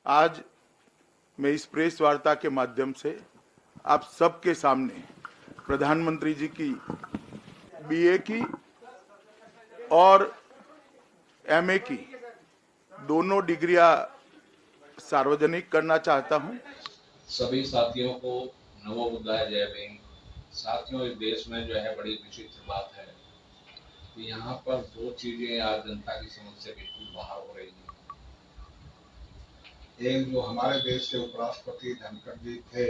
आज मैं इस प्रेस वार्ता के माध्यम से आप सबके सामने प्रधानमंत्री जी की बीए की और एमए की दोनों डिग्रियां सार्वजनिक करना चाहता हूं। सभी साथियों को नमो बुद्धाय जय भीम। साथियों, इस देश में जो है बड़ी विचित्र बात है कि यहाँ पर दो चीजें आज जनता की समझ से बिल्कुल बाहर हो रही हैं। एक, जो हमारे देश के उपराष्ट्रपति धनखड़ जी थे,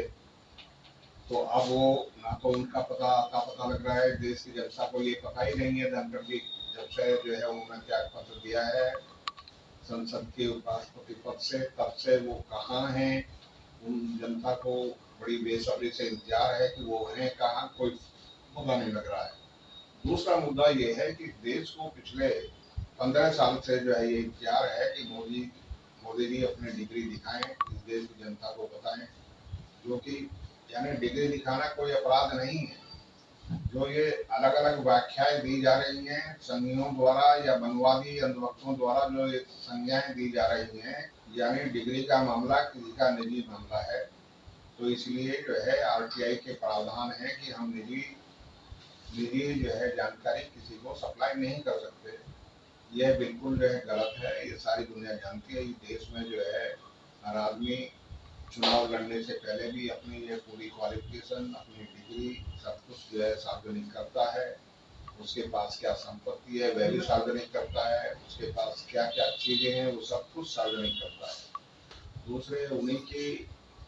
तो अब वो ना तो उनका पता लग रहा है, देश की जनता को ये पता ही नहीं है धनखड़ जी जब से जो है उन्होंने त्याग पत्र दिया है संसद के उपराष्ट्रपति पद से, तब से वो कहाँ हैं, उन जनता को बड़ी बेसब्री से इंतजार है कि वो हैं कहाँ, कोई पता नहीं लग रहा है। दूसरा मुद्दा ये है कि देश को पिछले 15 साल से जो है ये इंतजार है कि मोदी जी अपनी डिग्री दिखाएं, इस देश की जनता को बताएं, जो कि यानी डिग्री दिखाना कोई अपराध नहीं है। जो ये अलग अलग व्याख्याएं दी जा रही हैं संघियों द्वारा या मनवादी अंधभक्तों द्वारा, जो ये संज्ञाएं दी जा रही हैं, यानी डिग्री का मामला किसी का निजी मामला है, तो इसलिए जो है आरटीआई के प्रावधान है कि हम निजी जो है जानकारी किसी को सप्लाई नहीं कर सकते। यह बिल्कुल जो है गलत है, ये सारी दुनिया जानती है। इस देश में जो है हर आदमी चुनाव लड़ने से पहले भी अपनी ये पूरी क्वालिफिकेशन, अपनी डिग्री, सब कुछ जो है सार्वजनिक करता है। उसके पास क्या संपत्ति है वह भी सार्वजनिक करता है, उसके पास क्या क्या चीजें हैं वो सब कुछ सार्वजनिक करता है। दूसरे, उन्हीं के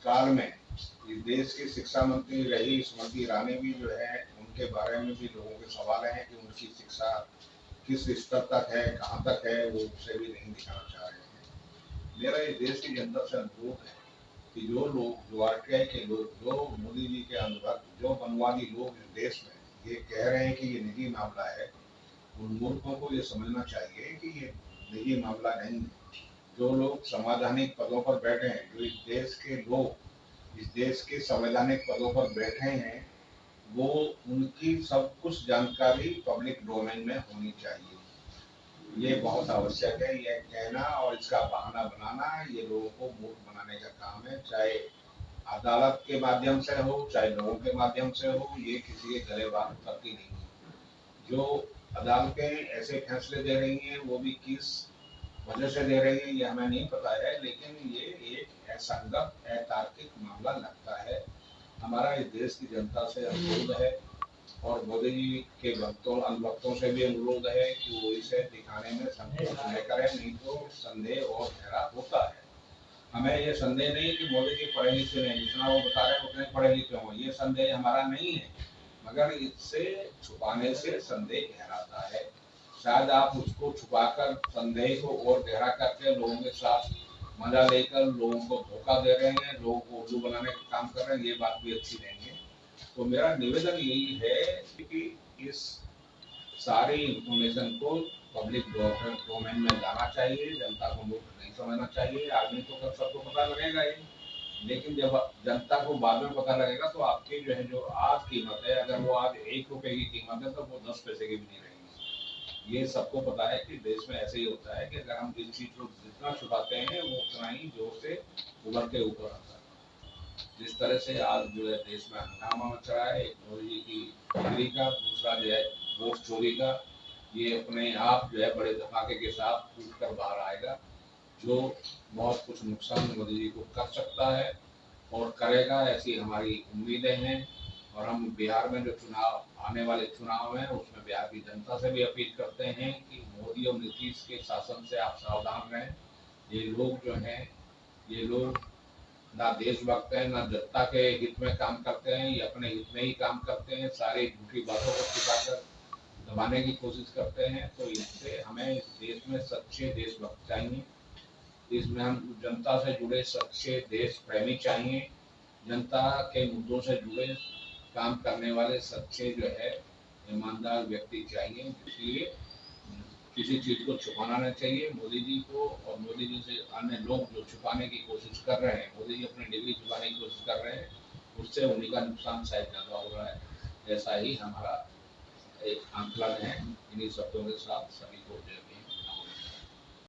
काल में इस देश की शिक्षा मंत्री रही स्मृति ईरानी भी जो है, उनके बारे में भी लोगों के सवाल हैं कि उनकी शिक्षा किस स्तर तक है, कहाँ तक है, वो उसे भी नहीं दिखाना चाह रहे हैं। मेरा इस देश की जनता से अनुरोध है कि जो लोग, जो आरटीआई के लोग, जो मोदी जी के अनुभक्त, जो मनवादी लोग इस देश में ये कह रहे हैं कि ये निजी मामला है, उन मूर्खों को ये समझना चाहिए कि ये निजी मामला नहीं है। जो लोग संवैधानिक पदों पर बैठे हैं, जो इस देश के लोग इस देश के संवैधानिक पदों पर बैठे हैं, वो उनकी सब कुछ जानकारी पब्लिक डोमेन में होनी चाहिए। ये बहुत आवश्यक है। ये कहना और इसका बहाना बनाना ये लोगों को मूर्ख बनाने का काम है, चाहे अदालत के माध्यम से हो, चाहे लोगों के माध्यम से हो, ये किसी के गले बात करती नहीं है। जो अदालतें ऐसे फैसले दे रही हैं वो भी किस वजह से दे रही है ये हमें नहीं पता है, लेकिन ये एक असंगत, अतार्किक मामला लगता है। हमारा इस देश की जनता से अनुरोध है और मोदी जी के भक्तों अनुभक्तों से भी अनुरोध है कि वो इसे दिखाने में संकोच न करें, नहीं तो संदेह और गहरा होता है। हमें ये संदेह नहीं कि मोदी जी पढ़े लिखे नहीं, जितना वो बता रहे हैं उतने पढ़े लिखे हों, ये संदेह हमारा नहीं है, मगर इससे छुपाने से संदेह गहराता है। शायद आप उसको छुपाकर संदेह को और गहरा करके लोगों के साथ मजा लेकर लोगों को धोखा दे रहे हैं, लोगों को उल्लू बनाने का काम कर रहे हैं, ये बात भी अच्छी नहीं है। तो मेरा निवेदन यही है कि इस सारी इंफॉर्मेशन को पब्लिक डोमेन में लाना चाहिए, जनता को मूर्ख नहीं समझना चाहिए। आदमी को कब सबको पता लगेगा ही, लेकिन जब जनता को बाद में पता लगेगा तो आपकी जो है, जो आज कीमत है, अगर वो आज 1 रुपए की कीमत है तो वो 10 पैसे की भी नहीं रहेगी। ये सबको पता है कि देश में ऐसे ही होता है कि अगर हम जिस चीज को जितना छुपाते हैं वो उतना ही जोर से उभर के ऊपर आता है। जिस तरह से आज जो है देश में हंगामा मच रहा है, एक मोदी जी की डिग्री का, दूसरा जो है वोट चोरी का, ये अपने आप जो है बड़े धमाके के साथ फूट कर बाहर आएगा, जो बहुत कुछ नुकसान मोदी जी को कर सकता है और करेगा, ऐसी हमारी उम्मीदें हैं। और हम बिहार में जो चुनाव आने वाले चुनाव हैं उसमें बिहार की जनता से भी अपील करते हैं कि मोदी और नीतीश के शासन से आप सावधान रहें। ये लोग जो हैं, ये लोग ना देशभक्त हैं, ना जनता के हित में काम करते हैं, ये अपने हित में ही काम करते हैं, सारी झूठी बातों को छिपाकर दबाने की कोशिश करते हैं। तो इससे हमें इस देश में सच्चे देशभक्त चाहिए, इसमें हम जनता से जुड़े सच्चे देश प्रेमी चाहिए, जनता के मुद्दों से जुड़े काम करने वाले सच्चे जो है ईमानदार व्यक्ति चाहिए। इसलिए किसी चीज को छुपाना नहीं चाहिए मोदी जी को, और मोदी जी से अन्य लोग जो छुपाने की कोशिश कर रहे हैं, मोदी जी अपनी डिग्री छुपाने की कोशिश कर रहे हैं, उससे उन्हीं का नुकसान शायद ज्यादा हो रहा है। ऐसा ही हमारा एक आंकलन है। इन्हीं शब्दों के साथ सभी को जय।